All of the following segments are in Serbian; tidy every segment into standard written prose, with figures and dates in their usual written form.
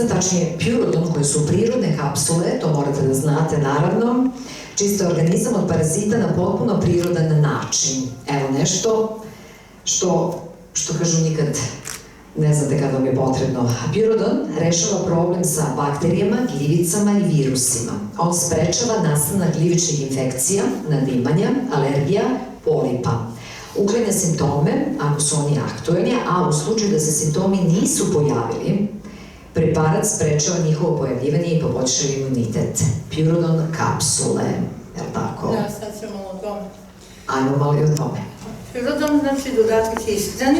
tačnije Purodon, koje su prirodne kapsule, to morate da znate naravno, čiste organizam od parazita na potpuno prirodan način. Evo nešto što kažu nikad ne znate kad vam je potrebno. Purodon rešava problem sa bakterijama, gljivicama i virusima. On sprečava nastanak gljivičnih infekcija, nadimanja, alergija, polipa. Uklanja simptome, ako su oni aktuelni, a u slučaju da se simptomi nisu pojavili, preparat sprečava njihovo pojavljivanje i poboljšava imunitet. Purodon kapsule, je li tako? Da, sad ćemo malo o tome. Ajmo malo i o tome. Purodon znači dodatak ishrani,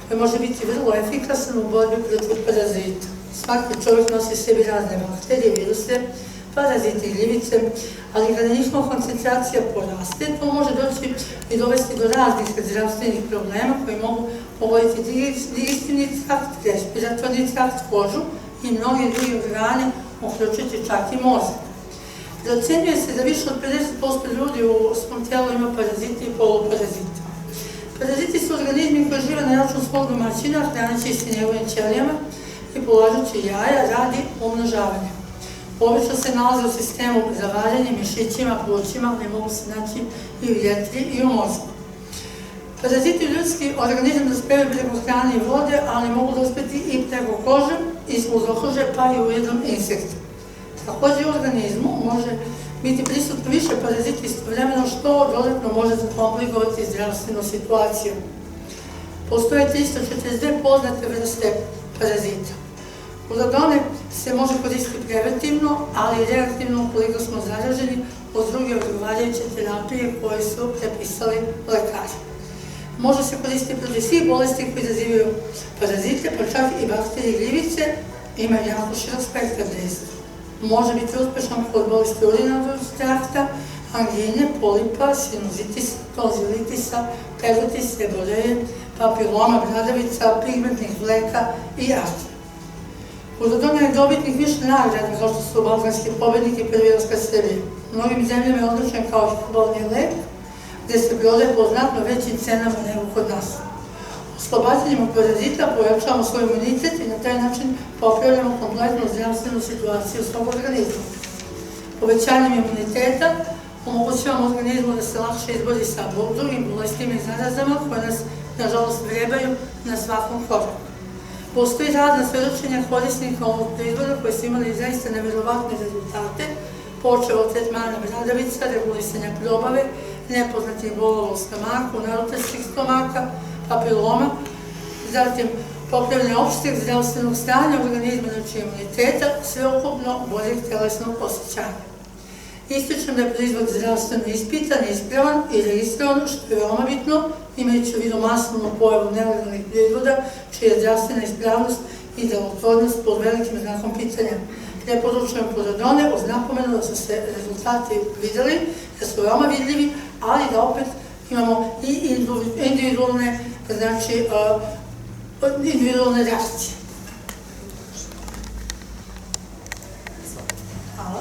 koji može biti vrlo efikasan u borbi protiv parazita. Svaki čovjek nosi sebi razne bakterije, viruse, parazite i gljivice, ali kada njihova koncentracija poraste, to može doći i dovesti do raznih zdravstvenih problema koji mogu pogoditi digestivni trakt, respiratorni trakt, kožu i mnogi drugi organe, uključujući čak i mozak. Procenjuje se da više od 50% ljudi u svom tijelu ima parazite i poluparazite. Paraziti su organizmi koji žive na račun svog domaćina, hraneći se njegovim ćelijama i polažući jaja radi umnožavanja. Obično se nalaze u sistemu za valjanje, mišićima, plućima, ali mogu se naći i u jetri i u mozgu. Paraziti u ljudski organizam dospevaju preko hrane i vode, ali mogu dospeti i preko kože, uz okružje, pa i u jednom insektu. Također u organizmu može biti prisutno više parazita istovremeno, što dodatno može zakomplikovati zdravstvenu situaciju. Postoje 342 poznate vrste parazita. Purodone se može koristiti preventivno, ali i reaktivno ukoliko smo zaraženi od druge odgovarajuće terapije koje su prepisali lekari. Može se koristiti protiv svih bolesti koje izazivaju parazite, pa čak i bakterije i gljivice, ima jako širok spektar dejstva. Može biti uspešan kod bolesti urinarnog trakta, angine, polipa, sinuzitisa, tonzilitisa, perotisa, eboleje, papiloma, bradavica, pigmentnih vleka i artrita. Purodon je dobitnik više nagrada, kao što su balkanski pobednik i prvi Oskar Srbije. U mnogim zemljama je odličan kao hitbolni lek, gde se prodaje po znatno većim cenama nego kod nas. Oslobađanjem od parazita pojačavamo svoj imunitet i na taj način popravljamo kompletnu zdravstvenu situaciju svog organizma. Povećanjem imuniteta omogućavamo organizmu da se lakše izbori sa drugim bolestima i zarazama koje nas, nažalost, vrebaju na svakom koraku. Postoji razna svedočenja korisnika ovog proizvoda koji su imali zaista neverovatne rezultate, počeo od tretmana bradavica, regulisanja probave, nepoznatih bolova u stomaku, narutarskih stomaka, papiloma, zatim popravljanje opšteg zdravstvenog stanja organizma, znači imuniteta, sveukupno boljeg telesnog osjećanja. Ističem da je proizvod zdravstveno ispitan, ispravan i registrovan, što je veoma bitno, imajući u vidu masovnu pojavu nelegalnih proizvoda, čija je zdravstvena ispravnost i delotvornost pod velikim znakom pitanja. Preporučujem Purodone uz napomenu da su se rezultati videli, da su veoma vidljivi, ali da opet imamo i individualne, znači, individualne reakcije. Hvala.